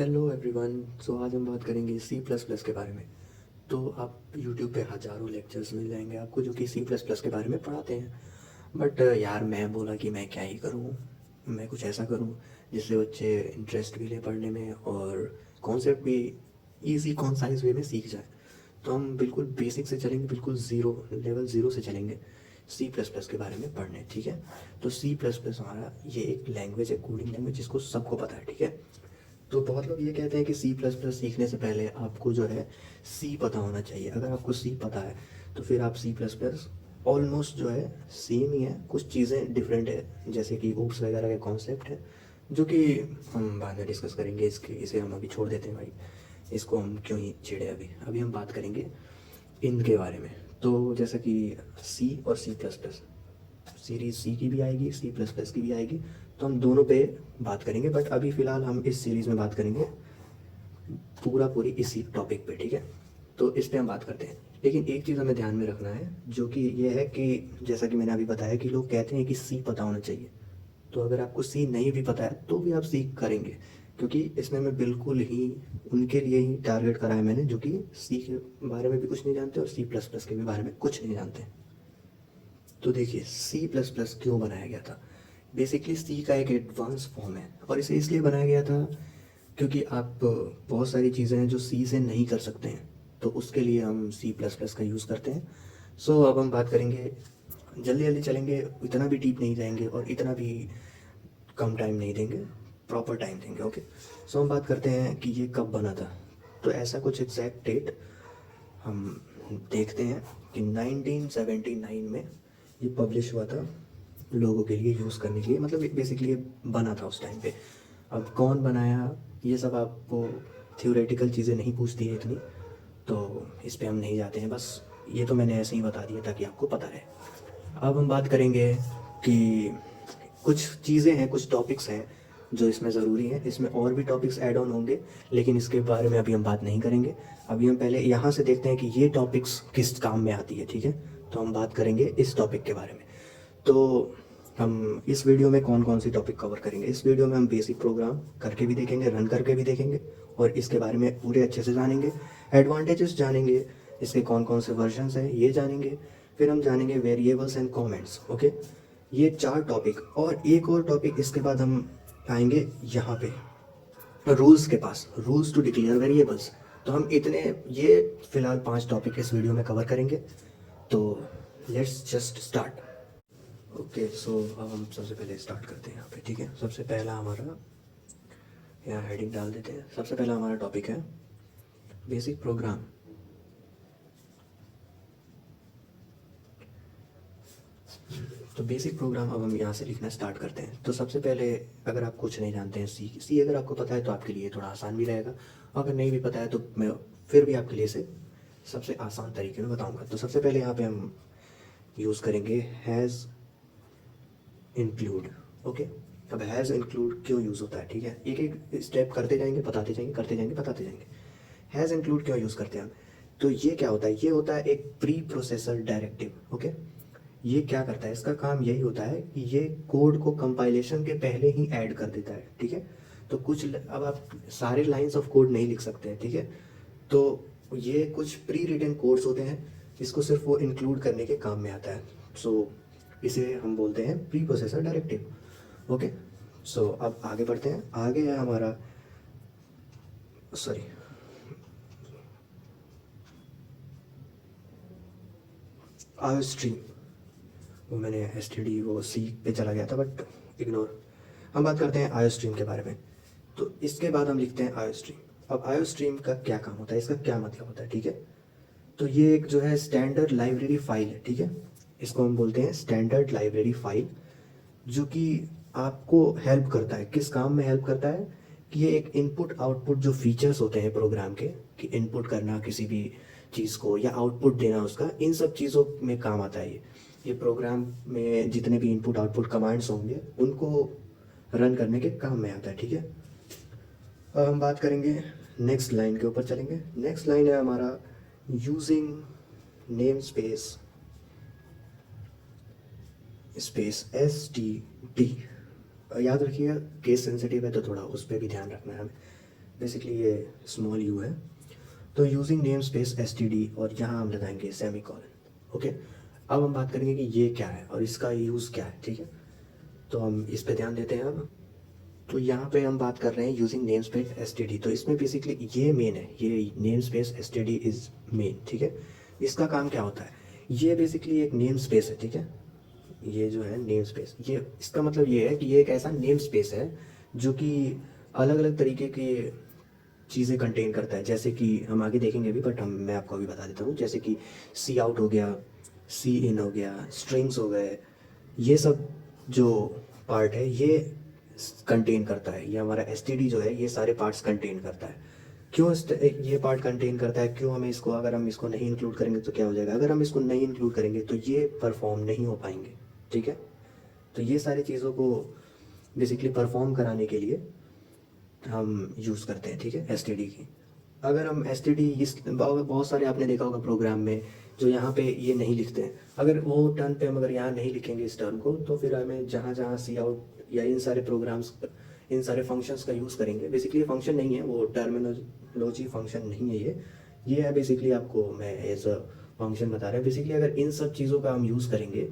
Hello everyone. सो आज हम बात करेंगे सी प्लस प्लस के बारे में। तो आप यूट्यूब पे हज़ारों लेक्चर्स मिल जाएंगे आपको जो कि सी प्लस प्लस के बारे में पढ़ाते हैं। बट यार मैं बोला कि मैं क्या ही करूँ, मैं कुछ ऐसा करूँ जिससे बच्चे इंटरेस्ट भी ले पढ़ने में और कॉन्सेप्ट भी इजी कॉन्साइज वे में सीख जाए। तो हम बिल्कुल बेसिक से चलेंगे, बिल्कुल ज़ीरो लेवल ज़ीरो से चलेंगे सी प्लस प्लस के बारे में पढ़ने। ठीक है। तो सी प्लस प्लस हमारा ये एक लैंग्वेज है, कोडिंग लैंग्वेज, जिसको सबको पता है। ठीक है। तो बहुत लोग ये कहते हैं कि सी प्लस प्लस सीखने से पहले आपको जो है सी पता होना चाहिए। अगर आपको सी पता है तो फिर आप सी प्लस प्लस ऑलमोस्ट जो है सेम ही है, कुछ चीज़ें डिफरेंट है जैसे कि ओप्स वगैरह के कॉन्सेप्ट है जो कि हम बाद में डिस्कस करेंगे। इसे हम अभी छोड़ देते हैं भाई, इसको हम क्यों ही छेड़े। अभी अभी हम बात करेंगे इनके बारे में। तो जैसा कि सी और सी प्लस प्लस, सीरीज सी की भी आएगी, सी प्लस प्लस की भी आएगी, तो हम दोनों पे बात करेंगे। बट अभी फ़िलहाल हम इस सीरीज़ में बात करेंगे पूरी इसी टॉपिक पे। ठीक है। तो इस पे हम बात करते हैं, लेकिन एक चीज़ हमें ध्यान में रखना है जो कि ये है कि जैसा कि मैंने अभी बताया कि लोग कहते हैं कि सी पता होना चाहिए। तो अगर आपको सी नहीं भी पता है तो भी आप सी करेंगे, क्योंकि इसमें मैं बिल्कुल ही उनके लिए ही टारगेट करा है मैंने जो कि सी के बारे में भी कुछ नहीं जानते और सी प्लस प्लस के भी बारे में कुछ नहीं जानते। तो देखिए सी प्लस प्लस क्यों बनाया गया था। बेसिकली सी का एक एडवांस फॉर्म है और इसे इसलिए बनाया गया था क्योंकि आप बहुत सारी चीज़ें हैं जो सी से नहीं कर सकते हैं, तो उसके लिए हम सी प्लस प्लस का यूज़ करते हैं। सो अब हम बात करेंगे, जल्दी जल्दी चलेंगे, इतना भी डीप नहीं जाएंगे और इतना भी कम टाइम नहीं देंगे, प्रॉपर टाइम देंगे। ओके। सो हम बात करते हैं कि ये कब बना था। तो ऐसा कुछ एग्जैक्ट डेट हम देखते हैं कि 1979 में ये पब्लिश हुआ था लोगों के लिए यूज़ करने के लिए, मतलब बेसिकली ये बना था उस टाइम पे। अब कौन बनाया ये सब आपको थ्योरेटिकल चीज़ें नहीं पूछती है इतनी, तो इस पे हम नहीं जाते हैं। बस ये तो मैंने ऐसे ही बता दिया ताकि आपको पता रहे। अब हम बात करेंगे कि कुछ चीज़ें हैं, कुछ टॉपिक्स हैं जो इसमें ज़रूरी हैं। इसमें और भी टॉपिक्स ऐड ऑन होंगे, लेकिन इसके बारे में अभी हम बात नहीं करेंगे। अभी हम पहले यहाँ से देखते हैं कि ये टॉपिक्स किस काम में आती है। ठीक है। तो हम बात करेंगे इस टॉपिक के बारे में। तो हम इस वीडियो में कौन कौन सी टॉपिक कवर करेंगे। इस वीडियो में हम बेसिक प्रोग्राम करके भी देखेंगे, रन करके भी देखेंगे और इसके बारे में पूरे अच्छे से जानेंगे। एडवांटेजेस जानेंगे, इसके कौन कौन से वर्जन्स हैं ये जानेंगे। फिर हम जानेंगे वेरिएबल्स एंड कमेंट्स। ओके। ये चार टॉपिक और एक और टॉपिक इसके बाद हम आएंगे यहाँ पे रूल्स के पास, रूल्स टू डिक्लेयर वेरिएबल्स। तो हम इतने ये फिलहाल पांच टॉपिक इस वीडियो में कवर करेंगे। तो लेट्स जस्ट स्टार्ट। ओके। सो अब हम सबसे पहले स्टार्ट करते हैं यहाँ पे। ठीक है। सबसे पहला हमारा यहाँ हेडिंग डाल देते हैं। सबसे पहला हमारा टॉपिक है बेसिक प्रोग्राम। तो बेसिक प्रोग्राम अब हम यहाँ से लिखना स्टार्ट करते हैं। तो सबसे पहले अगर आप कुछ नहीं जानते हैं सी अगर आपको पता है तो आपके लिए थोड़ा आसान भी रहेगा, अगर नहीं भी पता है तो मैं फिर भी आपके लिए इसे सबसे आसान तरीके में बताऊंगा। तो सबसे पहले यहाँ पे हम यूज़ करेंगे हैज़ इंक्लूड। ओके। अब हैज़ इंक्लूड क्यों यूज़ होता है, ठीक है, एक एक स्टेप करते जाएंगे, बताते जाएंगे, करते जाएंगे, बताते जाएंगे। हैज़ इंक्लूड क्यों यूज़ करते हैं हम। तो ये क्या होता है, ये होता है एक प्री प्रोसेसर डायरेक्टिव। ओके। ये क्या करता है, इसका काम यही होता है कि ये कोड को कंपाइलेशन के पहले ही ऐड कर देता है। ठीक है। तो अब आप सारे लाइंस ऑफ कोड नहीं लिख सकते हैं। ठीक है। तो ये कुछ प्री रिटन कोड्स होते हैं, इसको सिर्फ वो इंक्लूड करने के काम में आता है। सो इसे हम बोलते हैं प्री प्रोसेसर डायरेक्टिव। ओके। सो अब आगे बढ़ते हैं। आगे है हमारा, सॉरी, आयो स्ट्रीम। वो मैंने एस टी डी वो सी पे चला गया था, बट इग्नोर। हम बात करते हैं आयो स्ट्रीम के बारे में। तो इसके बाद हम लिखते हैं आयो स्ट्रीम। अब आयो स्ट्रीम का क्या काम होता है, इसका क्या मतलब होता है। ठीक है। तो ये एक जो है स्टैंडर्ड लाइब्रेरी फाइल है। ठीक है। इसको हम बोलते हैं स्टैंडर्ड लाइब्रेरी फाइल, जो कि आपको हेल्प करता है, किस काम में हेल्प करता है कि ये एक इनपुट आउटपुट जो फीचर्स होते हैं प्रोग्राम के, कि इनपुट करना किसी भी चीज़ को या आउटपुट देना उसका, इन सब चीज़ों में काम आता है। ये प्रोग्राम में जितने भी इनपुट आउटपुट कमांड्स होंगे उनको रन करने के काम में आता है। ठीक है। अब हम बात करेंगे नेक्स्ट लाइन के ऊपर चलेंगे। नेक्स्ट लाइन है हमारा using name space space S T D. याद रखिएगा केस सेंसिटिव है तो थोड़ा उस पर भी ध्यान रखना है हमें। बेसिकली ये स्मॉल यू है। तो यूजिंग नेम स्पेस std और यहाँ हम लगाएंगे सेमी कॉलन। ओके, अब हम बात करेंगे कि ये क्या है और इसका यूज़ क्या है। ठीक है, तो हम इस पे ध्यान देते हैं अब। तो यहाँ पे हम बात कर रहे हैं यूजिंग नेम स्पेस std। तो इसमें बेसिकली ये मेन है, ये name space std is main. ठीक है, इसका काम क्या होता है, ये बेसिकली एक नेम स्पेस है। ठीक है, ये जो है नेम स्पेस, ये इसका मतलब ये है कि ये एक ऐसा नेम स्पेस है जो कि अलग अलग तरीके के चीज़ें कंटेन करता है। जैसे कि हम आगे देखेंगे भी, बट मैं आपको अभी बता देता हूँ। जैसे कि सी आउट हो गया, सी इन हो गया, स्ट्रिंग्स हो गए, ये सब जो पार्ट है ये कंटेन करता है। ये हमारा std जो है ये सारे पार्ट्स कंटेन करता है। क्यों ये पार्ट कंटेन करता है, क्यों हमें इसको, अगर हम इसको नहीं इंक्लूड करेंगे तो क्या हो जाएगा, अगर हम इसको नहीं इंक्लूड करेंगे तो ये परफॉर्म नहीं हो पाएंगे। ठीक है, तो ये सारी चीज़ों को बेसिकली परफॉर्म कराने के लिए हम यूज़ करते हैं। ठीक है, std की। अगर हम std इस बहुत सारे आपने देखा होगा प्रोग्राम में जो यहाँ पे ये नहीं लिखते हैं। अगर वो टर्न पे हम अगर यहाँ नहीं लिखेंगे इस टर्म को, तो फिर हमें जहाँ जहाँ सी आउट या इन सारे प्रोग्राम्स, इन सारे फंक्शंस का यूज़ करेंगे। बेसिकली फंक्शन नहीं है वो, टर्मिनोलॉजी फंक्शन नहीं है ये है बेसिकली, आपको मैं एज अ फंक्शन बता रहा है। बेसिकली अगर इन सब चीज़ों का हम यूज़ करेंगे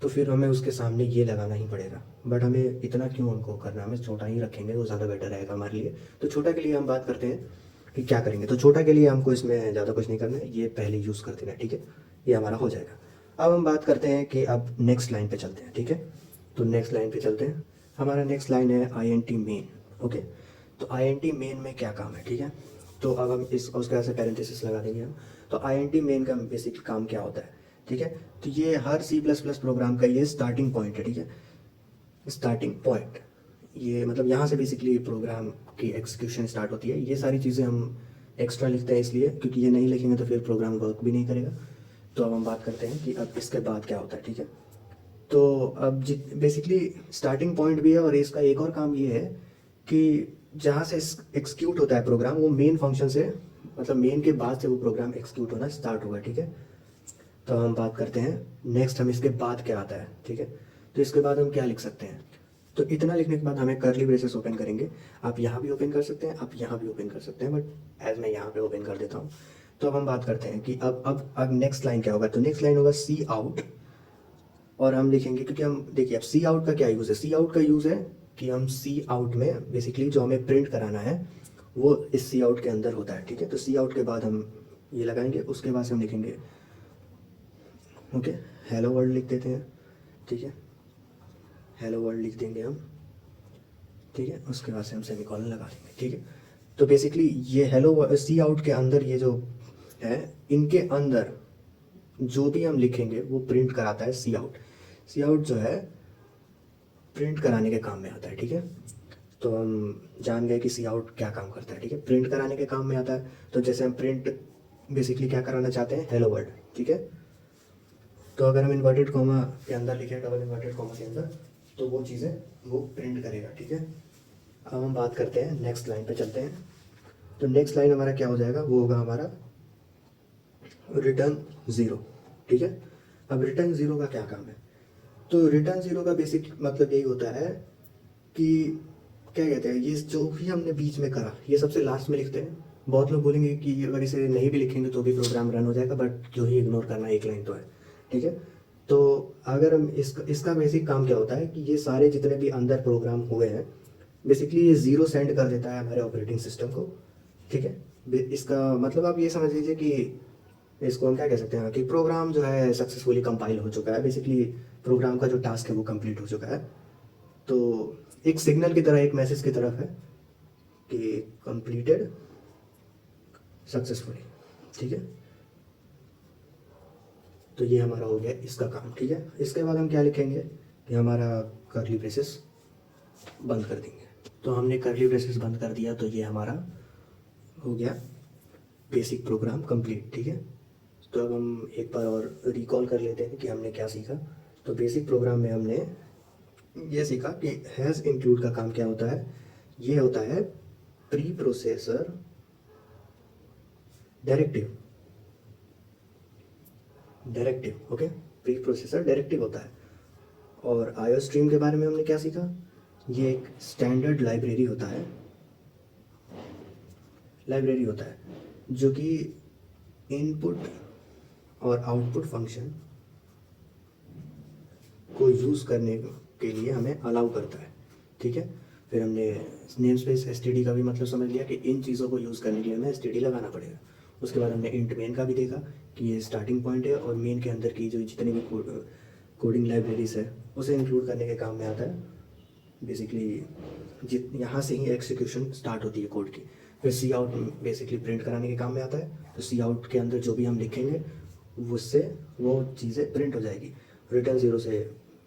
तो फिर हमें उसके सामने ये लगाना ही पड़ेगा। बट हमें इतना क्यों उनको करना, हमें छोटा ही रखेंगे तो ज़्यादा बेटर रहेगा हमारे लिए। तो छोटा के लिए हम बात करते हैं कि क्या करेंगे। तो छोटा के लिए हमको इसमें ज़्यादा कुछ नहीं करना है, ये पहले यूज़ कर देना है। ठीक है, ये हमारा हो जाएगा। अब हम बात करते हैं कि अब नेक्स्ट लाइन पे चलते हैं। ठीक है, तो नेक्स्ट लाइन पे चलते हैं। हमारा नेक्स्ट लाइन है int मेन। ओके, तो int मेन में क्या काम है। ठीक है, तो अब हम इस उसके बाद से पैरेंथेसिस लगा देंगे हम। तो int मेन का बेसिक काम क्या होता है। ठीक है, तो ये हर C++ प्रोग्राम का ये स्टार्टिंग पॉइंट है। ठीक है, स्टार्टिंग पॉइंट, ये मतलब यहाँ से बेसिकली प्रोग्राम की एग्जीक्यूशन स्टार्ट होती है। ये सारी चीज़ें हम एक्स्ट्रा लिखते हैं इसलिए, क्योंकि ये नहीं लिखेंगे तो फिर प्रोग्राम वर्क भी नहीं करेगा। तो अब हम बात करते हैं कि अब इसके बाद क्या होता है। ठीक है, तो अब बेसिकली स्टार्टिंग पॉइंट भी है और इसका एक और काम ये है कि जहाँ से एक्सिक्यूट होता है प्रोग्राम, वो मेन फंक्शन से, मतलब मेन के बाद से वो प्रोग्राम एक्सिक्यूट होना स्टार्ट होगा। ठीक है, तो हम बात करते हैं नेक्स्ट, हम इसके बाद क्या आता है। ठीक है, तो इसके बाद हम क्या लिख सकते हैं। तो इतना लिखने के बाद हमें कर्ली ब्रेसेस ओपन करेंगे। आप यहाँ भी ओपन कर सकते हैं, आप यहाँ भी ओपन कर सकते हैं, बट एज मैं यहाँ पे ओपन कर देता हूँ। तो अब हम बात करते हैं कि अब नेक्स्ट लाइन क्या होगा। तो नेक्स्ट लाइन होगा सी आउट, और हम लिखेंगे, क्योंकि हम देखिए अब सी आउट का क्या यूज़ है। सी आउट का यूज़ है कि हम सी आउट में बेसिकली जो हमें प्रिंट कराना है वो इस सी आउट के अंदर होता है। ठीक है, तो सी आउट के बाद हम ये लगाएंगे, उसके बाद से हम लिखेंगे ओके हेलो वर्ल्ड लिख देते हैं। ठीक है, हेलो वर्ल्ड लिख देंगे हम। ठीक है, उसके बाद से हम सेमीकोलन लगा देंगे। ठीक है, तो बेसिकली ये हेलो सी आउट के अंदर ये जो है, इनके अंदर जो भी हम लिखेंगे वो प्रिंट कराता है सी आउट। सी आउट जो है प्रिंट कराने के काम में आता है। ठीक है, तो हम जान गए कि सी आउट क्या काम करता है। ठीक है, प्रिंट कराने के काम में आता है। तो जैसे हम प्रिंट बेसिकली क्या कराना चाहते हैं, हेलो वर्ल्ड। ठीक है, तो अगर हम इन्वर्टेड कॉमा के अंदर लिखें, डबल इन्वर्टेड कॉमा के अंदर, तो वो चीज़ें वो प्रिंट करेगा। ठीक है, अब हम बात करते हैं नेक्स्ट लाइन पे चलते हैं। तो नेक्स्ट लाइन हमारा क्या हो जाएगा, वो होगा हमारा रिटर्न ज़ीरो। ठीक है, अब रिटर्न ज़ीरो का क्या काम है। तो रिटर्न ज़ीरो का बेसिक मतलब यही होता है कि क्या कहते हैं, ये जो भी हमने बीच में करा ये सबसे लास्ट में लिखते हैं। बहुत लोग बोलेंगे कि अगर इसे नहीं भी लिखेंगे तो भी प्रोग्राम रन हो जाएगा, बट जो ही इग्नोर करना, एक लाइन तो है। ठीक है, तो अगर हम इसका बेसिक काम क्या होता है कि ये सारे जितने भी अंदर प्रोग्राम हुए हैं बेसिकली ये ज़ीरो सेंड कर देता है हमारे ऑपरेटिंग सिस्टम को। ठीक है, इसका मतलब आप ये समझ लीजिए कि इसको हम क्या कह सकते हैं कि प्रोग्राम जो है सक्सेसफुली कंपाइल हो चुका है। बेसिकली प्रोग्राम का जो टास्क है वो कंप्लीट हो चुका है। तो एक सिग्नल की तरह, एक मैसेज की तरफ है कि कंप्लीटेड सक्सेसफुली। ठीक है, तो ये हमारा हो गया इसका काम। ठीक है, इसके बाद हम क्या लिखेंगे कि हमारा कर्ली ब्रेसेस बंद कर देंगे। तो हमने कर्ली ब्रेसेस बंद कर दिया, तो ये हमारा हो गया बेसिक प्रोग्राम कंप्लीट। ठीक है, तो अब हम एक बार और रिकॉल कर लेते हैं कि हमने क्या सीखा। तो बेसिक प्रोग्राम में हमने ये सीखा कि हैज़ इंक्लूड का काम क्या होता है। ये होता है pre processor directive. Okay, pre processor directive होता है। और आईओ स्ट्रीम के बारे में हमने क्या सीखा, ये एक स्टैंडर्ड लाइब्रेरी होता है। लाइब्रेरी होता है जो कि इनपुट और आउटपुट फंक्शन को यूज़ करने के लिए हमें अलाउ करता है, ठीक है। फिर हमने नेम स्पेस एसटीडी का भी मतलब समझ लिया कि इन चीज़ों को यूज़ करने के लिए हमें एसटीडी लगाना पड़ेगा। उसके बाद हमने इंट मेन का भी देखा कि ये स्टार्टिंग पॉइंट है और मेन के अंदर की जो जितनी भी कोडिंग लाइब्रेरीज है उसे इंक्लूड करने के काम में आता है। बेसिकली जित यहाँ से ही एक्सिक्यूशन स्टार्ट होती है कोड की। फिर सी आउट बेसिकली प्रिंट कराने के काम में आता है। तो सी आउट के अंदर जो भी हम लिखेंगे उससे वो चीज़ें प्रिंट हो जाएगी। रिटर्न ज़ीरो से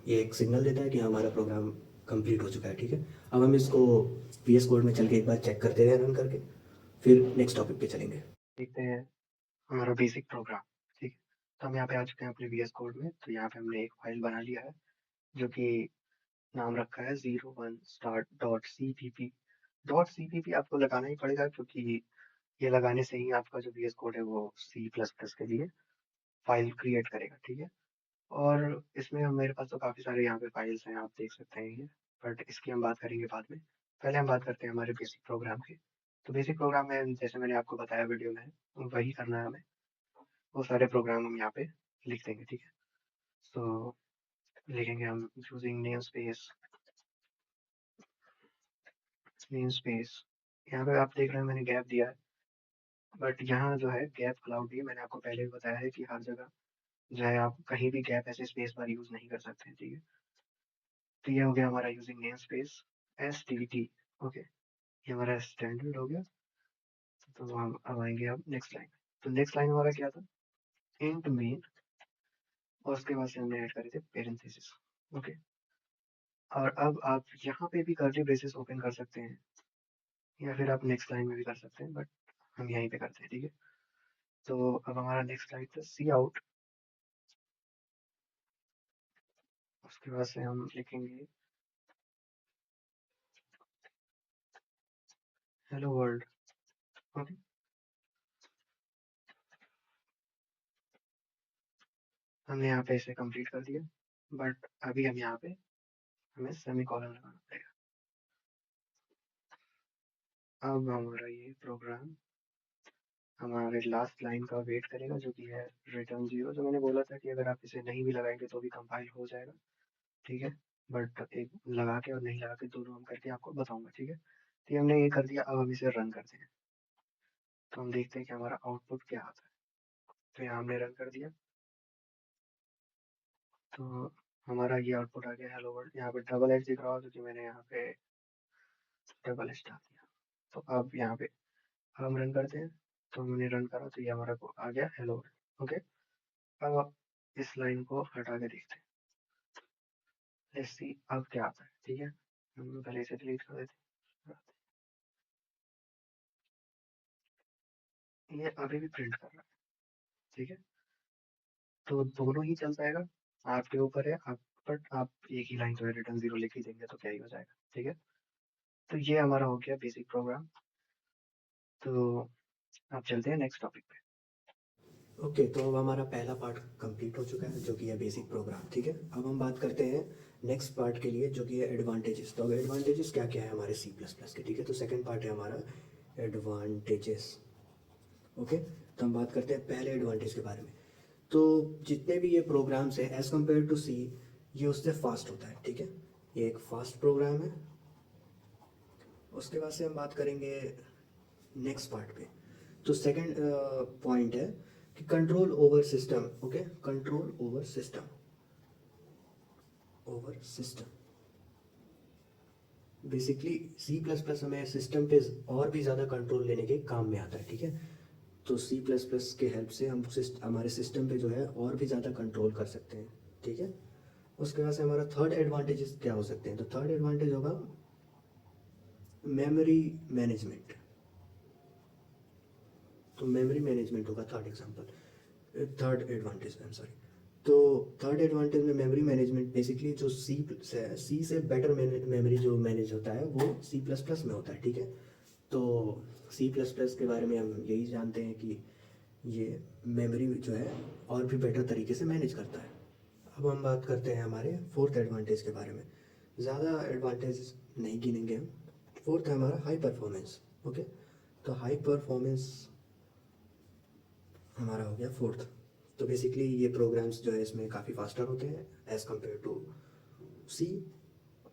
ये एक सिग्नल देता है कि हमारा प्रोग्राम कंप्लीट हो चुका है, ठीक है। अब हम इसको VS कोड में चल के एक बार चेक करते हैं रन करके, फिर नेक्स्ट टॉपिक पे चलेंगे। देखते हैं हमारा बेसिक प्रोग्राम, ठीक है। तो हम यहाँ पे आ चुके हैं अपने VS कोड में। तो यहाँ पे हमने एक फाइल बना लिया है जो कि नाम रखा है 01 start .cpp। .cpp आपको लगाना ही पड़ेगा क्योंकि ये लगाने से ही आपका जो VS कोड है वो C++ के लिए फाइल क्रिएट करेगा, ठीक है। और इसमें मेरे पास तो काफ़ी सारे यहाँ पे फाइल्स हैं, आप देख सकते हैं ये, बट इसकी हम बात करेंगे बाद में। पहले हम बात करते हैं हमारे बेसिक प्रोग्राम की। तो बेसिक प्रोग्राम में जैसे मैंने आपको बताया वीडियो में, वही करना है हमें। वो सारे प्रोग्राम हम यहाँ पे लिख देंगे, ठीक है। सो लिखेंगे हम यूजिंग नेम स्पेस। यहाँ पे आप देख रहे हैं मैंने गैप दिया है, बट यहाँ जो है गैप अलाउड नहीं है। मैंने आपको पहले भी बताया है कि हर जगह जो है आप कहीं भी गैप ऐसे स्पेस बार यूज़ नहीं कर सकते हैं, ठीक है। तो ये हो गया हमारा using name space STD, okay. ये हमारा स्टैंडर्ड हो गया। तो हम अब आएंगे अब नेक्स्ट लाइन। तो नेक्स्ट लाइन हमारा क्या था, इंट मेन, और उसके बाद से हमने ऐड करे थे पेरेंथेसिस, ओके। और अब आप यहाँ पे भी कर्ली ब्रेसेस ओपन कर सकते हैं या फिर आप नेक्स्ट लाइन में भी कर सकते हैं, बट हम यहीं पे करते हैं, ठीक है। तो अब हमारा नेक्स्ट लाइन था सी आउट। उसके बाद से हम लिखेंगे हेलो वर्ल्ड, ओके। हमने यहाँ पे इसे कंप्लीट कर दिया, बट अभी हम यहाँ पे हमें सेमीकोलन लगाना पड़ेगा। अब हमारा ये प्रोग्राम हमारे लास्ट लाइन का वेट करेगा जो कि है रिटर्न 0। जो मैंने बोला था कि अगर आप इसे नहीं भी लगाएंगे तो भी कंपाइल हो जाएगा, ठीक है। बट एक लगा के और नहीं लगा के दोनों हम करके आपको बताऊंगा, ठीक है। तो ये हमने ये कर दिया, अब हम इसे रन करते हैं। तो हम देखते हैं कि हमारा आउटपुट क्या आता है। तो यहाँ हमने रन कर दिया, तो हमारा ये आउटपुट आ गया हेलो वर्ल्ड। यहाँ पे डबल एच दिख रहा हो क्योंकि मैंने यहाँ पे डबल एच डाल दिया। तो अब यहाँ पे हम रन करते हैं। तो हमने रन करा तो ये हमारा आ गया हेलो वर्ल्ड, ओके। अब आप इस लाइन को हटा के देखते हैं, लेट्स सी अब क्या आता है, ठीक है। हम पहले इसे डिलीट कर देते हैं। ये अभी भी प्रिंट कर रहा है, ठीक है। तो दोनों ही चल जाएगा, आपके ऊपर है आप। बट आप एक ही लाइन जो है रिटर्न 0 लिख ही देंगे तो क्या ही हो जाएगा, ठीक है। तो ये हमारा हो गया बेसिक प्रोग्राम। तो आप चलते हैं नेक्स्ट टॉपिक पे। ओके, तो अब हमारा पहला पार्ट कंप्लीट हो चुका है जो कि है बेसिक प्रोग्राम, ठीक है। अब हम बात करते हैं नेक्स्ट पार्ट के लिए जो कि है एडवांटेजेस। तो अब एडवांटेजेस क्या क्या है हमारे C++ के, ठीक है। तो सेकंड पार्ट है हमारा एडवांटेजेस, ओके। तो हम बात करते हैं पहले एडवांटेज के बारे में। तो जितने भी ये प्रोग्राम्स हैं एज़ कम्पेयर टू सी, ये उससे फास्ट होता है, ठीक है। ये एक फास्ट प्रोग्राम है। उसके बाद से हम बात करेंगे नेक्स्ट पार्ट पे। तो सेकंड पॉइंट है कि control over system, okay. Control over system, basically C++ हमें सिस्टम पे और भी ज़्यादा कंट्रोल लेने के काम में आता है, ठीक है। तो C++ के हेल्प से हम हमारे सिस्टम पे जो है और भी ज़्यादा कंट्रोल कर सकते हैं, ठीक है। उसके बाद से हमारा थर्ड एडवांटेजेस क्या हो सकते हैं। तो थर्ड एडवांटेज होगा मेमोरी मैनेजमेंट। तो मेमोरी मैनेजमेंट होगा third example, third advantage, I am sorry. तो थर्ड एडवांटेज में मेमोरी मैनेजमेंट बेसिकली जो सी से बेटर मेमोरी जो मैनेज होता है वो C++ में होता है, ठीक है। तो C++ के बारे में हम यही जानते हैं कि ये मेमोरी जो है और भी बेटर तरीके से मैनेज करता है। अब हम बात करते हैं हमारे फोर्थ एडवांटेज के बारे में। ज़्यादा एडवांटेज नहीं गिनेंगे हम। फोर्थ है हमारा हाई परफॉर्मेंस, ओके। तो हाई परफॉर्मेंस हमारा हो गया फोर्थ। तो बेसिकली ये प्रोग्राम्स जो है इसमें काफ़ी फास्टर होते हैं एज़ कम्पेयर टू सी,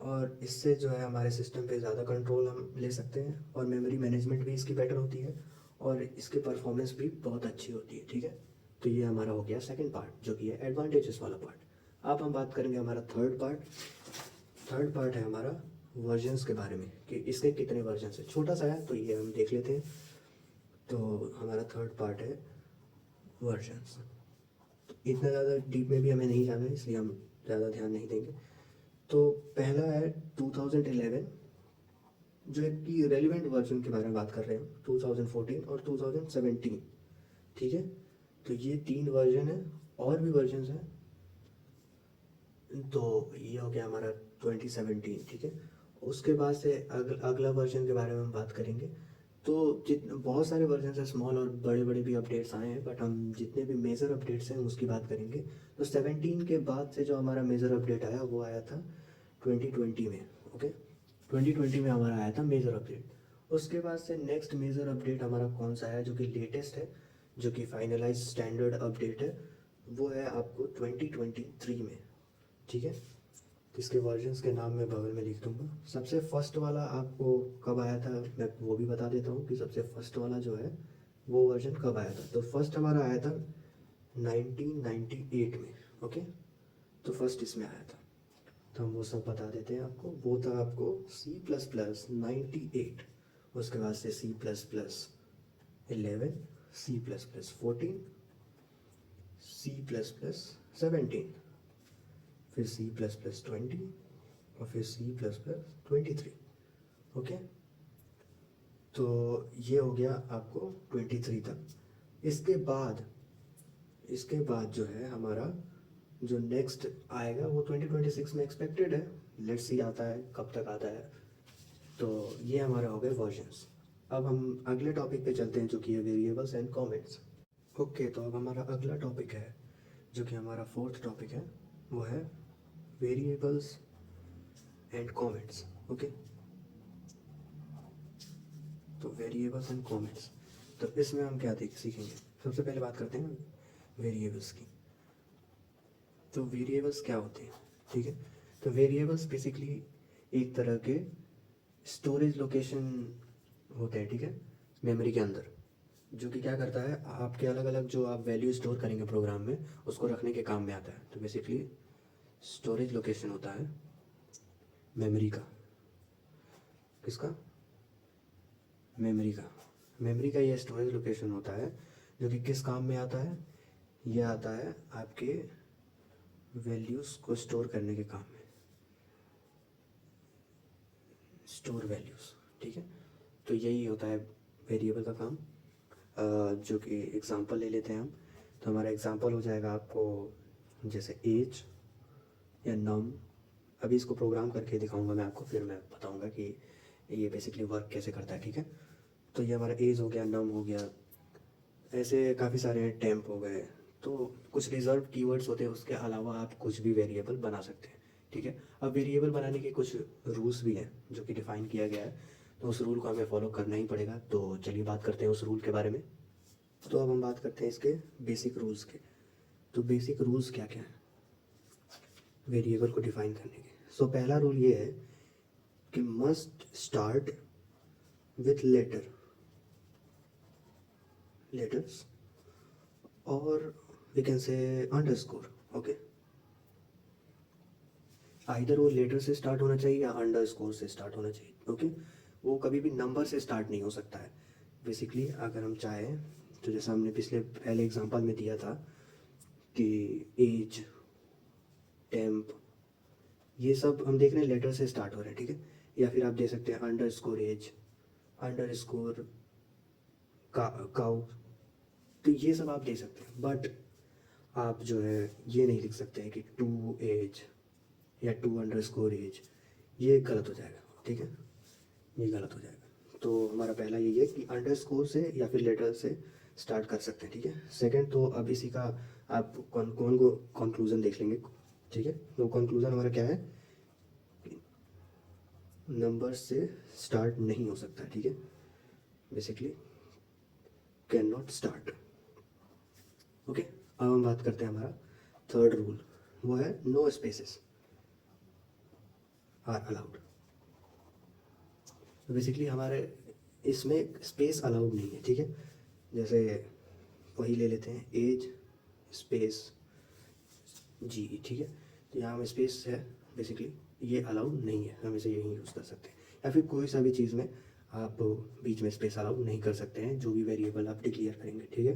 और इससे जो है हमारे सिस्टम पे ज़्यादा कंट्रोल हम ले सकते हैं, और मेमोरी मैनेजमेंट भी इसकी बेटर होती है, और इसकी परफॉर्मेंस भी बहुत अच्छी होती है। ठीक है, तो ये हमारा हो गया सेकंड पार्ट जो कि है एडवांटेजेस वाला पार्ट। अब हम बात करेंगे हमारा थर्ड पार्ट। थर्ड पार्ट है हमारा वर्जन्स के बारे में, कि इसके कितने वर्जन्स हैं। छोटा सा है तो ये हम देख लेते हैं। तो हमारा थर्ड पार्ट है वर्जन्स। इतना ज़्यादा डीप में भी हमें नहीं जाना है, इसलिए हम ज़्यादा ध्यान नहीं देंगे। तो पहला है 2011, जो एक कि रेलिवेंट वर्जन के बारे में बात कर रहे हैं, 2014 और 2017। ठीक है, तो ये 3 वर्जन है, और भी वर्जन्स हैं। तो ये हो गया हमारा 2017। ठीक है, उसके बाद से अगला वर्जन के बारे में हम बात करेंगे। तो बहुत सारे वर्जन हैं, स्मॉल और बड़े बड़े भी अपडेट्स आए हैं, बट हम जितने भी मेजर अपडेट्स हैं उसकी बात करेंगे। तो 17 के बाद से जो हमारा मेजर अपडेट आया वो आया था 2020 में। ओके, 2020 में हमारा आया था मेजर अपडेट। उसके बाद से नेक्स्ट मेजर अपडेट हमारा कौन सा है जो कि लेटेस्ट है, जो कि फाइनलाइज स्टैंडर्ड अपडेट है, वो है आपको 2023 में। ठीक है, तो इसके वर्जन्स के नाम मैं बगल में लिख दूंगा। सबसे फर्स्ट वाला आपको कब आया था मैं वो भी बता देता हूँ, कि सबसे फर्स्ट वाला जो है वो वर्जन कब आया था। तो फर्स्ट हमारा आया था 1998 में। ओके, तो फर्स्ट इसमें आया था, तो हम वो सब बता देते हैं आपको। वो था आपको C++98, उसके बाद से C++11, C++14, C++17, फिर C++20, और फिर C++23। ओके, तो ये हो गया आपको 23 तक। इसके बाद जो है हमारा जो नेक्स्ट आएगा वो 2026 में एक्सपेक्टेड है। लेट्स सी आता है कब तक आता है। तो ये हमारा हो गए वर्जन्स। अब हम अगले टॉपिक पे चलते हैं जो कि है वेरिएबल्स एंड कमेंट्स। ओके, तो अब हमारा अगला टॉपिक है जो कि हमारा फोर्थ टॉपिक है, वो है वेरिएबल्स एंड कमेंट्स। ओके, तो वेरिएबल्स एंड कमेंट्स, तो इसमें हम क्या सीखेंगे। सबसे पहले बात करते हैं वेरिएबल्स की। तो वेरिएबल्स क्या होते हैं। ठीक है, तो वेरिएबल्स बेसिकली एक तरह के स्टोरेज लोकेशन होते हैं। ठीक है, मेमोरी के अंदर, जो कि क्या करता है, आपके अलग अलग जो आप वैल्यू स्टोर करेंगे प्रोग्राम में उसको रखने के काम में आता है। तो बेसिकली स्टोरेज लोकेशन होता है मेमोरी का। किसका? मेमोरी का ये स्टोरेज लोकेशन होता है, जो कि किस काम में आता है, ये आता है आपके वैल्यूज़ को स्टोर करने के काम में, स्टोर वैल्यूज़। ठीक है, तो यही होता है वेरिएबल का काम। जो कि एग्जांपल ले लेते हैं हम। तो हमारा एग्जांपल हो जाएगा आपको जैसे एज या नम। अभी इसको प्रोग्राम करके दिखाऊंगा मैं आपको, फिर मैं बताऊंगा कि ये बेसिकली वर्क कैसे करता है। ठीक है, तो ये हमारा एज हो गया, नम हो गया, ऐसे काफ़ी सारे हैं, टेम्प हो गए। तो कुछ रिजर्व कीवर्ड्स होते हैं, उसके अलावा आप कुछ भी वेरिएबल बना सकते हैं। ठीक है, अब वेरिएबल बनाने के कुछ रूल्स भी हैं जो कि डिफ़ाइन किया गया है, तो उस रूल को हमें फॉलो करना ही पड़ेगा। तो चलिए बात करते हैं उस रूल के बारे में। तो अब हम बात करते हैं इसके बेसिक रूल्स के। तो बेसिक रूल्स क्या क्या हैं वेरिएबल को डिफ़ाइन करने के। सो पहला रूल ये है कि मस्ट स्टार्ट विथ लेटर्स, और we can say underscore. Okay, either वो लेटर से स्टार्ट होना चाहिए या अंडरस्कोर से स्टार्ट होना चाहिए। ओके, वो कभी भी नंबर से स्टार्ट नहीं हो सकता है। बेसिकली अगर हम चाहें तो जैसा हमने पहले एग्जांपल में दिया था कि एज, टेम्प, ये सब हम देख रहे हैं लेटर से स्टार्ट हो रहे हैं। ठीक है, या फिर आप दे सकते हैं अंडरस्कोर एज, अंडरस्कोर काउ, तो ये सब आप दे सकते हैं। बट आप जो है ये नहीं लिख सकते हैं कि टू एज या टू अंडरस्कोर एज, ये गलत हो जाएगा। ठीक है, ये गलत हो जाएगा। तो हमारा पहला यही है कि अंडरस्कोर से या फिर लेटर से स्टार्ट कर सकते हैं। ठीक है, सेकंड, तो अब इसी का आप कौन कौन को कंक्लूजन देख लेंगे। ठीक है, तो कंक्लूजन हमारा क्या है, नंबर से स्टार्ट नहीं हो सकता। ठीक है, basically can not start. Okay, अब हम बात करते हैं हमारा थर्ड रूल, वो है नो स्पेसेस आर अलाउड। तो बेसिकली हमारे इसमें स्पेस अलाउड नहीं है, ठीक है। जैसे वही ले लेते हैं, एज स्पेस जी, ठीक है। तो यहाँ में स्पेस है, बेसिकली ये अलाउड नहीं है, हम इसे यहीं यूज़ कर सकते हैं। या फिर कोई सा भी चीज़ में आप बीच में स्पेस अलाउड नहीं कर सकते हैं, जो भी वेरिएबल आप डिक्लेयर करेंगे, ठीक है।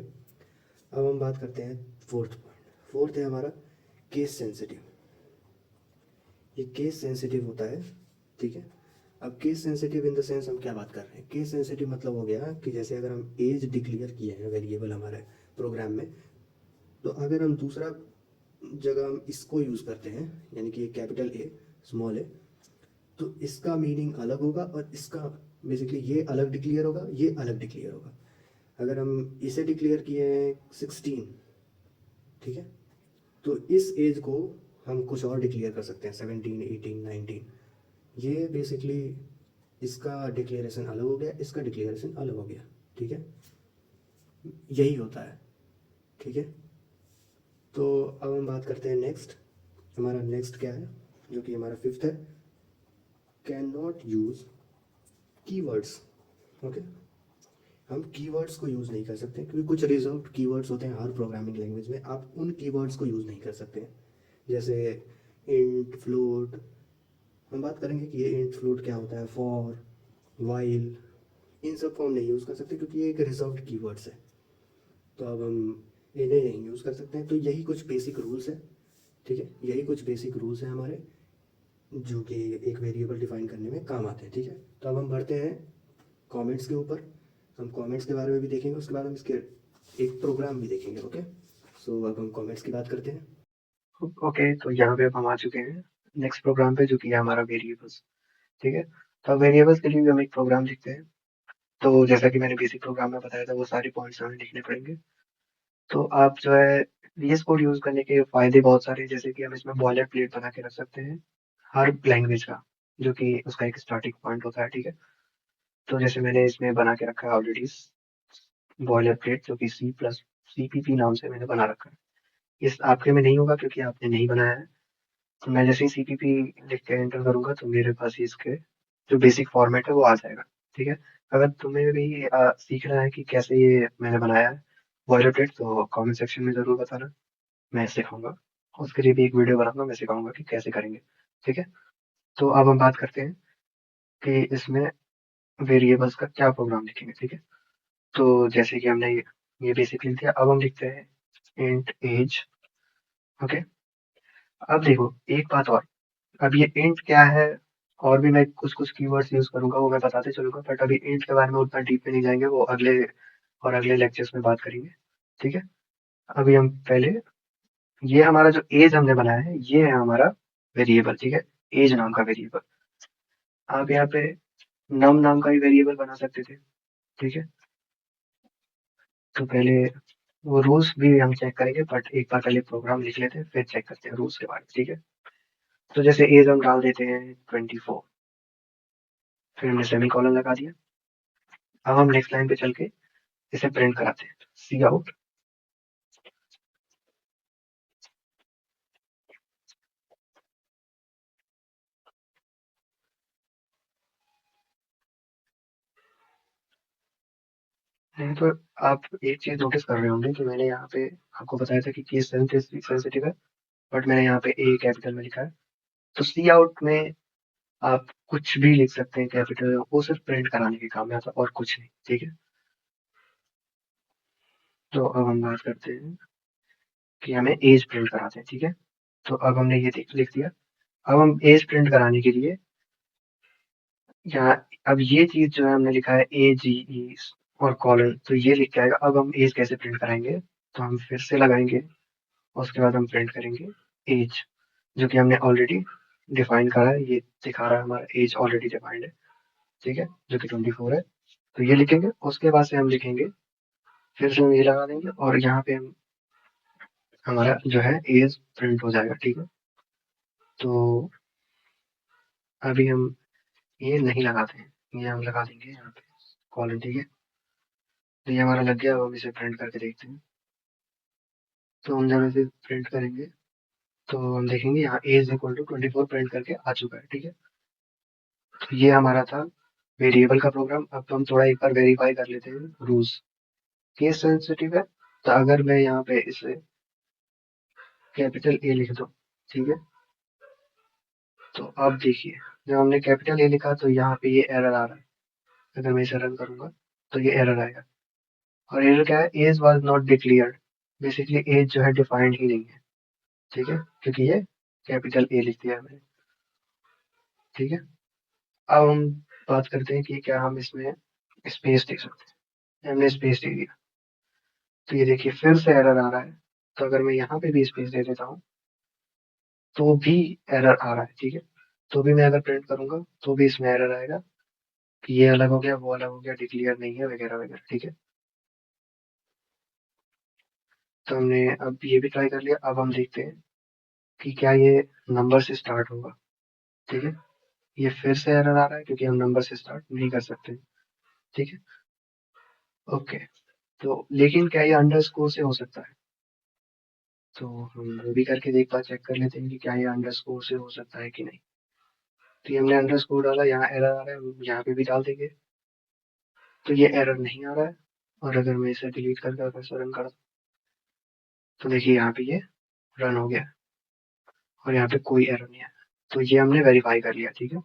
अब हम बात करते हैं फोर्थ पॉइंट। फोर्थ है हमारा केस सेंसिटिव। ये केस सेंसिटिव होता है, ठीक है। अब case sensitive in the sense हम क्या बात कर रहे हैं, केस सेंसिटिव मतलब हो गया कि जैसे अगर हम एज डिक्लेयर किए हैं वेरिएबल हमारे प्रोग्राम में, तो अगर हम दूसरा जगह हम इसको यूज़ करते हैं, यानी कि कैपिटल ए स्मॉल ए, तो इसका मीनिंग अलग होगा और इसका बेसिकली ये अलग डिक्लेयर होगा, ये अलग डिक्लेयर होगा। अगर हम इसे डिक्लेयर किए हैं 16, ठीक है, तो इस एज को हम कुछ और डिक्लेयर कर सकते हैं, 17, 18, 19। ये बेसिकली इसका डिक्लेरेशन अलग हो गया, इसका डिक्लेरेशन अलग हो गया, ठीक है। यही होता है, ठीक है। तो अब हम बात करते हैं नेक्स्ट। हमारा नेक्स्ट क्या है, जो कि हमारा फिफ्थ है, can not use keywords. Okay, हम कीवर्ड्स को यूज़ नहीं कर सकते क्योंकि कुछ रिजर्व्ड कीवर्ड्स होते हैं हर प्रोग्रामिंग लैंग्वेज में, आप उन कीवर्ड्स को यूज़ नहीं कर सकते। जैसे इंट, फ्लोट, हम बात करेंगे कि ये इंट फ्लोट क्या होता है, फॉर, वाइल, इन सब को हम नहीं यूज़ कर सकते क्योंकि ये एक रिजर्व्ड कीवर्ड्स है। तो अब हम इन्हें नहीं यूज़ कर सकते हैं। तो यही कुछ बेसिक रूल्स है, ठीक है। यही कुछ बेसिक रूल्स हैं हमारे, जो कि एक वेरिएबल डिफाइन करने में काम आते हैं, ठीक है। तो अब हम बढ़ते हैं कमेंट्स के ऊपर। हम कमेंट्स के बारे में भी देखेंगे, उसके बाद हम इसके एक प्रोग्राम भी देखेंगे। ओके, सो अब हम कमेंट्स की बात करते हैं। ओके, तो यहाँ पे अब हम आ चुके हैं नेक्स्ट प्रोग्राम पे, जो कि है हमारा वेरिएबल्स। ठीक है, तो वेरिएबल्स के लिए भी हम एक प्रोग्राम लिखते हैं। तो जैसा कि मैंने बेसिक प्रोग्राम में बताया था, वो सारे पॉइंट्स हमें लिखने पड़ेंगे। तो आप जो है VS कोड यूज करने के फायदे बहुत सारे हैं, जैसे कि हम इसमें बॉयलर प्लेट बना के रख सकते हैं हर लैंग्वेज का, जो कि उसका एक स्टार्टिंग पॉइंट होता है। ठीक है, तो जैसे मैंने इसमें बना के रखा है ऑलरेडी बॉयलर प्लेट, जो कि CPP नाम से मैंने बना रखा है। इस आपके में नहीं होगा क्योंकि आपने नहीं बनाया है। तो मैं जैसे ही CPP लिख के एंटर करूंगा, तो मेरे पास ही इसके जो बेसिक फॉर्मेट है वो आ जाएगा। ठीक है, अगर तुम्हें भी सीखना है कि कैसे ये मैंने बनाया है बॉयलरप्लेट, तो कमेंट सेक्शन में जरूर बताना, मैं सिखाऊंगा। उसके लिए भी एक वीडियो बनाऊंगा, मैं सिखाऊंगा कि कैसे करेंगे। ठीक है, तो अब हम बात करते हैं कि इसमें वेरिएबल्स का क्या प्रोग्राम लिखेंगे। ठीक है, तो जैसे कि हमने ये बेसिक लिख दिया, अब हम लिखते हैं इंट एज। ओके, अब देखो एक बात और, अब ये इंट क्या है, और भी मैं कुछ कुछ कीवर्ड्स यूज करूंगा, वो मैं बताते चलूंगा, बट अभी इंट के बारे में उतना डीप में नहीं जाएंगे, वो अगले लेक्चर्स में बात करेंगे। ठीक है, अभी हम पहले ये हमारा जो एज हमने बनाया है, ये है हमारा वेरिएबल। ठीक है, एज नाम का वेरिएबल। आप यहाँ पे नम नाम का भी वेरिएबल बना सकते थे। ठीक है, तो पहले वो रूल्स भी हम चेक करेंगे, बट एक बार पहले प्रोग्राम लिख लेते हैं, फिर चेक करते हैं रूल्स के बारे में। ठीक है, तो जैसे एज हम डाल देते हैं 24, फिर हमने सेमी कॉलन लगा दिया। अब हम नेक्स्ट लाइन पे चल के इसे प्रिंट कराते हैं, सी आउट। नहीं तो आप एक चीज नोटिस कर रहे होंगे कि मैंने यहाँ पे आपको बताया था कि केस सेंसिटिव है, बट मैंने यहाँ पे ए कैपिटल में लिखा है। तो सी आउट में आप कुछ भी लिख सकते हैं कैपिटल में, वो सिर्फ प्रिंट कराने के काम में आता है और कुछ नहीं। ठीक है, तो अब हम बात करते हैं कि हमें एज प्रिंट कराते हैं। ठीक है, तो अब हमने ये लिख दिया। अब हम एज प्रिंट कराने के लिए यहाँ, अब ये चीज जो है हमने लिखा है AGE और कॉलन, तो ये लिख के आएगा। अब हम एज कैसे प्रिंट कराएंगे, तो हम फिर से लगाएंगे, उसके बाद हम प्रिंट करेंगे एज, जो कि हमने ऑलरेडी डिफाइन करा है। ये दिखा रहा है हमारा एज ऑलरेडी डिफाइंड है। ठीक है, जो कि 24 है। तो ये लिखेंगे, उसके बाद से हम लिखेंगे, फिर से हम ये लगा देंगे, और यहाँ पे हम हमारा जो है एज प्रिंट हो जाएगा। ठीक है, तो अभी हम ये नहीं लगाते हैं, ये हम लगा देंगे यहाँ पे कॉलन। ठीक है, तो ये हमारा लग गया, अब हम इसे प्रिंट करके देखते हैं। तो हम जब इसे प्रिंट करेंगे तो हम देखेंगे यहाँ a is equal to 24 print करके आ चुका है, ठीक है। तो ये हमारा था वेरिएबल का प्रोग्राम। अब हम थोड़ा एक बार वेरीफाई कर लेते हैं रूल्स। केस सेंसिटिव है, तो अगर मैं यहाँ पे इसे कैपिटल ए लिख दूँ, ठीक है, तो अब देखिए जब हमने कैपिटल ए लिखा तो यहाँ पे ये एरर आ रहा है। अगर मैं इसे रन करूंगा तो ये एरर आएगा। और एरर क्या है, age was not declared. Basically age जो है डिफाइंड ही नहीं है, ठीक है, क्योंकि ये कैपिटल ए लिख दिया है मैंने, ठीक है। अब हम बात करते हैं कि क्या हम इसमें स्पेस दे सकते हैं। हमने स्पेस दे दिया तो ये देखिए फिर से एरर आ रहा है। तो अगर मैं यहाँ पे भी स्पेस दे देता हूँ तो भी एरर आ रहा है, ठीक है। तो भी मैं अगर प्रिंट करूंगा तो भी इसमें एरर आएगा कि ये अलग हो गया, वो अलग हो गया, डिक्लेयर नहीं है, वगैरह वगैरह, ठीक है। तो हमने अब ये भी ट्राई कर लिया। अब हम देखते हैं कि क्या ये नंबर से स्टार्ट होगा, ठीक है। ये फिर से एरर आ रहा है क्योंकि हम नंबर से स्टार्ट नहीं कर सकते, ठीक है। ओके, तो लेकिन क्या ये अंडरस्कोर से हो सकता है? तो हम वो भी करके एक बार चेक कर लेते हैं कि क्या ये अंडरस्कोर से हो सकता है कि नहीं। तो ये हमने अंडरस्कोर डाला, यहाँ एरर आ रहा है, हम यहाँ पे भी डाल देंगे तो ये एरर नहीं आ रहा है। और अगर मैं इसे डिलीट करके अगर इसे रन कर दूं, तो देखिए यहाँ पे ये रन हो गया और यहाँ पे कोई एरर नहीं आया। तो ये हमने वेरीफाई कर लिया, ठीक है।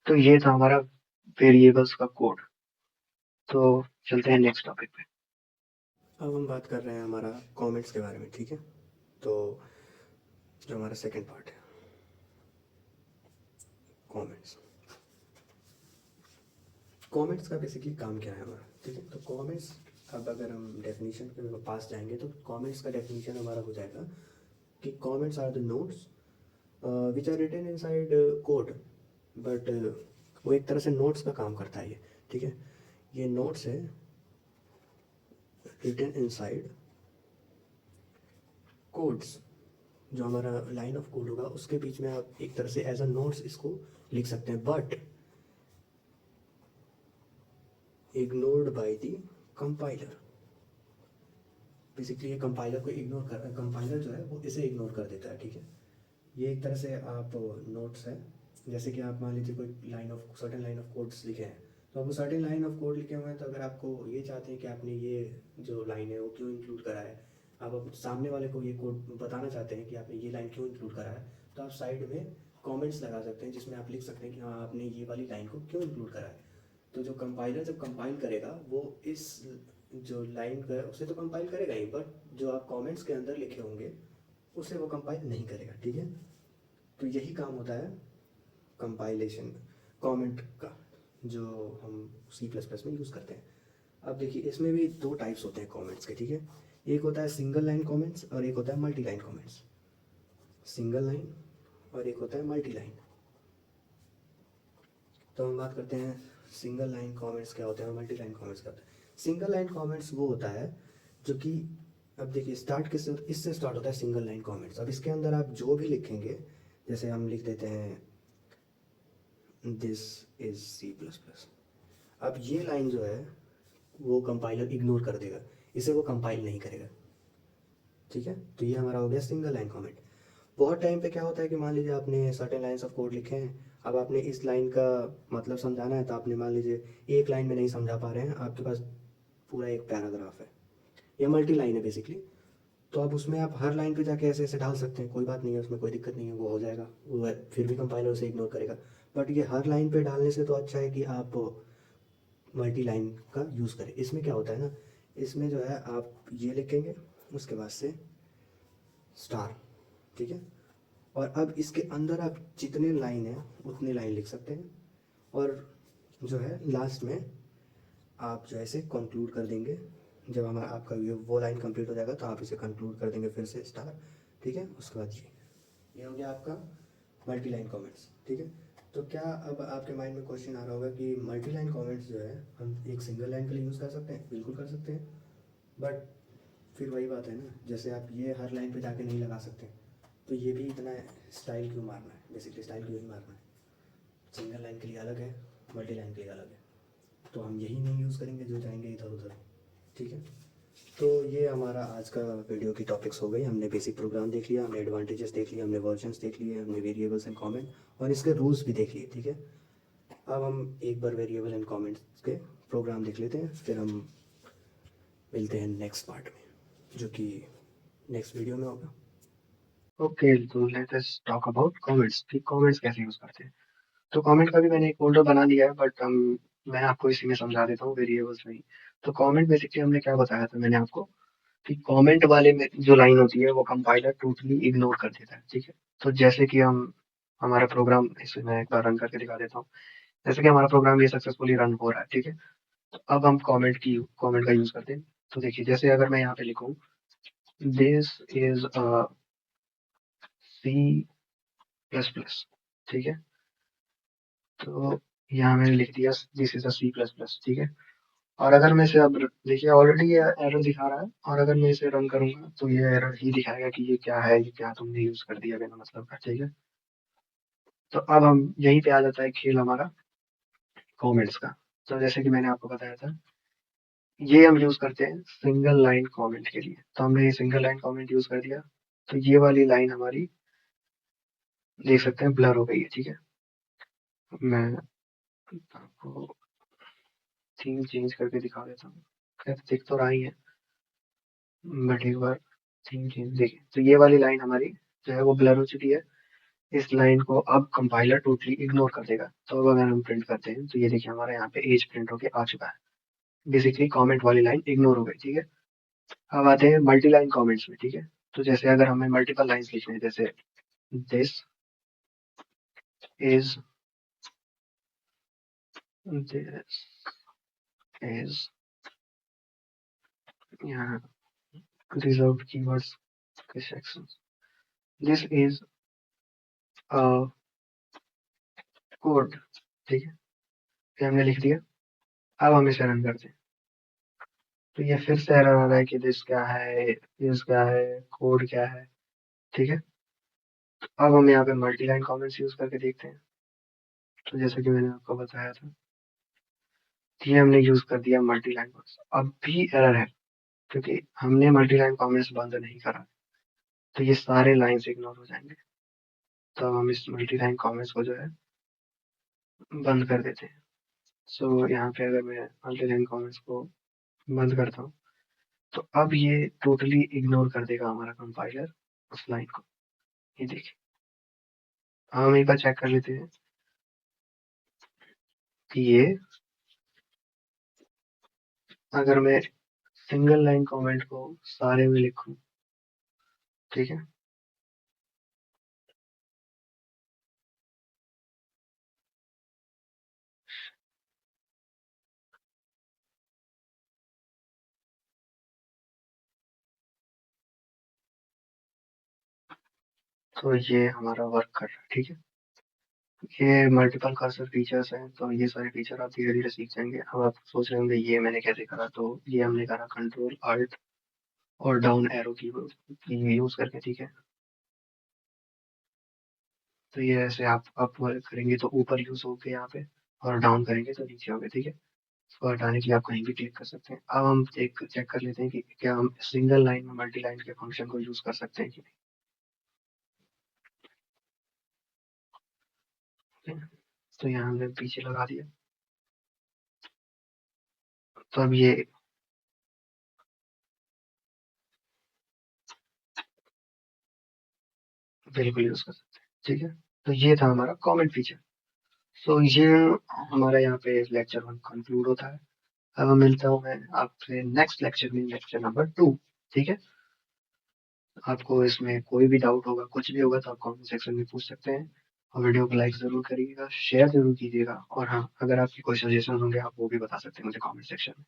तो ये था हमारा वेरिएबल्स का कोड। तो चलते हैं नेक्स्ट टॉपिक पे। अब हम बात कर रहे हैं हमारा कमेंट्स के बारे में, ठीक है। तो जो हमारा सेकंड पार्ट है, कमेंट्स। कमेंट्स का बेसिकली काम क्या है हमारा, ठीक है। तो कमेंट्स, अब अगर हम डेफिनेशन के पास जाएंगे तो कमेंट्स का डेफिनेशन हमारा हो जाएगा कि comments are the notes which are written inside code, but वो एक तरह से नोट्स का काम करता है ये, ठीक है। ये नोट्स है रिटन इनसाइड कोड्स। जो हमारा लाइन ऑफ कोड होगा उसके बीच में आप एक तरह से एज अ नोट्स इसको लिख सकते हैं, but ignored by the compiler. Basically ये कंपाइलर को इग्नोर कर, कंपाइलर जो है वो इसे इग्नोर कर देता है, ठीक है। ये एक तरह से आप नोट्स है, जैसे कि आप मान लीजिए कोई line of certain line of codes लिखे हैं, तो आप वो सर्टेन लाइन ऑफ कोड लिखे हुए हैं, तो अगर आपको ये चाहते हैं कि आपने ये जो लाइन है वो क्यों इंक्लूड करा है, आप सामने वाले को ये कोड बताना चाहते हैं कि आपने ये लाइन क्यों इंक्लूड करा है, तो आप साइड में कमेंट्स लगा सकते हैं जिसमें आप लिख सकते हैं कि हाँ आपने ये वाली लाइन को क्यों इंक्लूड करा है। तो जो कंपाइलर जब कंपाइल करेगा वो इस जो लाइन का उसे तो कंपाइल करेगा ही, बट जो आप कमेंट्स के अंदर लिखे होंगे उसे वो कंपाइल नहीं करेगा, ठीक है। तो यही काम होता है कंपाइलेशन कमेंट का, जो हम सी प्लस प्लस में यूज़ करते हैं। अब देखिए इसमें भी दो टाइप्स होते हैं कमेंट्स के, ठीक है। एक होता है सिंगल लाइन कमेंट्स और एक होता है multi line comments. Single line और एक होता है मल्टी लाइन। तो हम बात करते हैं सिंगल लाइन कमेंट्स क्या होते हैं और मल्टी लाइन कमेंट्स क्या होते हैं। सिंगल लाइन कमेंट्स वो होता है जो कि, अब देखिए स्टार्ट किससे, इससे स्टार्ट होता है सिंगल लाइन कमेंट्स। अब इसके अंदर आप जो भी लिखेंगे, जैसे हम लिख देते हैं this is C plus plus. अब ये लाइन जो है वो कंपाइलर इग्नोर कर देगा, इसे वो कंपाइल नहीं करेगा, ठीक है। तो ये हमारा हो गया सिंगल लाइन कमेंट। बहुत टाइम पे क्या होता है कि मान लीजिए आपने सर्टेन लाइन्स ऑफ कोड लिखे हैं, अब आपने इस लाइन का मतलब समझाना है, तो आपने मान लीजिए एक लाइन में नहीं समझा पा रहे हैं, आपके पास पूरा एक पैराग्राफ है, ये मल्टी लाइन है बेसिकली। तो अब उसमें आप हर लाइन पे जाके ऐसे ऐसे डाल सकते हैं, कोई बात नहीं है, उसमें कोई दिक्कत नहीं है, वो हो जाएगा, वो फिर भी कंपाइलर उसे इग्नोर करेगा। बट ये हर लाइन पे डालने से तो अच्छा है कि आप मल्टी लाइन का यूज़ करें। इसमें क्या होता है ना, इसमें जो है आप ये लिखेंगे, उसके बाद से स्टार, ठीक है। और अब इसके अंदर आप जितने लाइन है उतने लाइन लिख सकते हैं, और जो है लास्ट में आप जो है इसे कंक्लूड कर देंगे। जब हमारा आपका ये वो लाइन कंप्लीट हो जाएगा तो आप इसे कंक्लूड कर देंगे फिर से स्टार, ठीक है। उसके बाद ये हो गया आपका मल्टी लाइन कमेंट्स, ठीक है। तो क्या अब आपके माइंड में क्वेश्चन आ रहा होगा कि मल्टी लाइन कमेंट्स जो है हम एक सिंगल लाइन के लिए यूज़ कर सकते हैं? बिल्कुल कर सकते हैं, बट फिर वही बात है ना, जैसे आप ये हर लाइन पे जाके नहीं लगा सकते, तो ये भी इतना स्टाइल क्यों मारना है, बेसिकली स्टाइल क्यों ही मारना है। सिंगल लाइन के लिए अलग है, मल्टी लाइन के लिए अलग है। तो हम यही नहीं यूज़ करेंगे जो जाएंगे इधर उधर। ठीक है, तो ये हमारा आज का वीडियो की टॉपिक्स हो गई। हमने बेसिक प्रोग्राम देख लिया, हमने एडवांटेजेस देख लिया, हमने वर्जन्स देख लिए, हमने वेरिएबल्स एंड कमेंट और इसके रूल्स भी देख लिए। ठीक है, अब हम एक बार वेरिएबल एंड कमेंट्स के प्रोग्राम देख लेते हैं, फिर हम मिलते हैं नेक्स्ट पार्ट में जो कि नेक्स्ट वीडियो में होगा। ओके, तो let us talk about comments कि कमेंट्स कैसे यूज करते हैं। तो कमेंट का भी मैंने एक फोल्डर बना लिया है, बट मैं आपको इसी में समझा देता हूँ, वेरिएबल्स में ही। तो कमेंट बेसिकली हमने क्या बताया था मैंने आपको, कि कमेंट वाले में जो लाइन होती है वो कंपाइलर टोटली इग्नोर कर देता है। ठीक है, तो जैसे कि हम हमारा प्रोग्राम, इसे मैं एक बार रन करके दिखा देता हूँ। जैसे कि हमारा प्रोग्राम ये सक्सेसफुली रन हो रहा है। ठीक है, तो अब हम कमेंट का यूज करते हैं। तो देखिए, जैसे अगर मैं यहाँ पे लिखूँ this is a C plus plus, ठीक है, तो यहाँ मैंने लिख दिया this is a C plus plus. ठीक है, और अगर मैं इसे अब देखिए ऑलरेडी ये एरर दिखा रहा है, और अगर मैं इसे रन करूंगा तो ये एरर ही दिखाएगा कि ये क्या है, ये क्या तुमने यूज कर दिया बिना मतलब का। ठीक है, तो अब हम यहीं पे आ जाता है खेल हमारा कमेंट्स का। तो जैसे कि मैंने आपको बताया था, ये हम यूज करते हैं सिंगल लाइन कमेंट के लिए। तो हमने ये सिंगल लाइन कमेंट यूज कर दिया, तो ये वाली लाइन हमारी देख सकते हैं ब्लर हो गई है। ठीक है, मैं आपको थीम चेंज करके दिखा देता हूँ। खैर दिख तो रहा ही है, बट एक बार थीम चेंज देखिए, तो ये वाली लाइन हमारी जो है वो ब्लर हो चुकी है। इस लाइन को अब कंपाइलर टोटली इग्नोर कर देगा। तो अब अगर हम प्रिंट करते हैं तो ये देखिए हमारे यहाँ पे एज प्रिंट होके आ चुका है। बेसिकली कमेंट वाली लाइन इग्नोर हो गई। ठीक है, अब आते हैं मल्टी लाइन कमेंट्स में। ठीक है, तो जैसे अगर हमें मल्टीपल लाइंस लिखने हैं, जैसे दिस इज दिस इज, यहाँ रिजर्व्ड कीवर्ड्स के section, this is a code. ठीक है, ये हमने लिख दिया। अब हम इसे रन करते हैं, तो ये फिर से एरर आ रहा है कि दिस क्या है, दिस क्या है, कोड क्या है। ठीक है, अब हम यहाँ पे मल्टी लाइन कमेंट्स यूज करके देखते हैं। तो जैसे कि मैंने आपको बताया था, ये हमने यूज कर दिया मल्टी लाइन कमेंट्स। अब भी एरर है क्योंकि हमने मल्टी लाइन कमेंट्स बंद नहीं करा, तो ये सारे लाइंस इग्नोर हो जाएंगे। तो अब हम इस मल्टी लाइन कमेंट्स को जो है बंद कर देते हैं। सो यहाँ पे अगर मैं मल्टी लाइन कमेंट्स को बंद करता हूँ, तो अब ये टोटली इग्नोर कर देगा हमारा कंपाइलर उस लाइन को। ये देखिए, हम एक बार चेक कर लेते हैं कि ये, अगर मैं सिंगल लाइन कमेंट को सारे में लिखूं, ठीक है, तो ये हमारा वर्क कर रहा है। ठीक है, ये मल्टीपल कर्सर फीचर्स हैं, तो ये सारे फीचर आप धीरे धीरे सीख जाएंगे। अब आप सोच रहे होंगे ये मैंने कैसे करा, तो ये हमने करा कंट्रोल अल्ट और डाउन एरो की यूज करके। ठीक है, तो ये ऐसे आप अप करेंगे तो ऊपर यूज होगे यहाँ पे, और डाउन करेंगे तो नीचे होगे। ठीक है, इसको हटाने के लिए आप कहीं भी क्लिक कर सकते हैं। अब हम चेक कर लेते हैं कि क्या हम सिंगल लाइन में मल्टी लाइन के फंक्शन को यूज कर सकते हैं कि नहीं। ठीक है? तो यहाँ हमने पीछे लगा दिया, तो अब ये बिल्कुल यूज कर सकते हैं। ठीक है, तो ये था हमारा कमेंट फीचर। तो ये हमारा यहाँ पे लेक्चर 1 कंक्लूड होता है। अब मिलता हूँ मैं आपसे नेक्स्ट लेक्चर में, लेक्चर नंबर 2। ठीक है, आपको इसमें कोई भी डाउट होगा, कुछ भी होगा, तो आप कमेंट सेक्शन में पूछ सकते हैं। और वीडियो को लाइक जरूर करिएगा, शेयर जरूर कीजिएगा, और हाँ, अगर आपकी कोई सजेशन होंगे आप वो भी बता सकते हैं मुझे कमेंट सेक्शन में।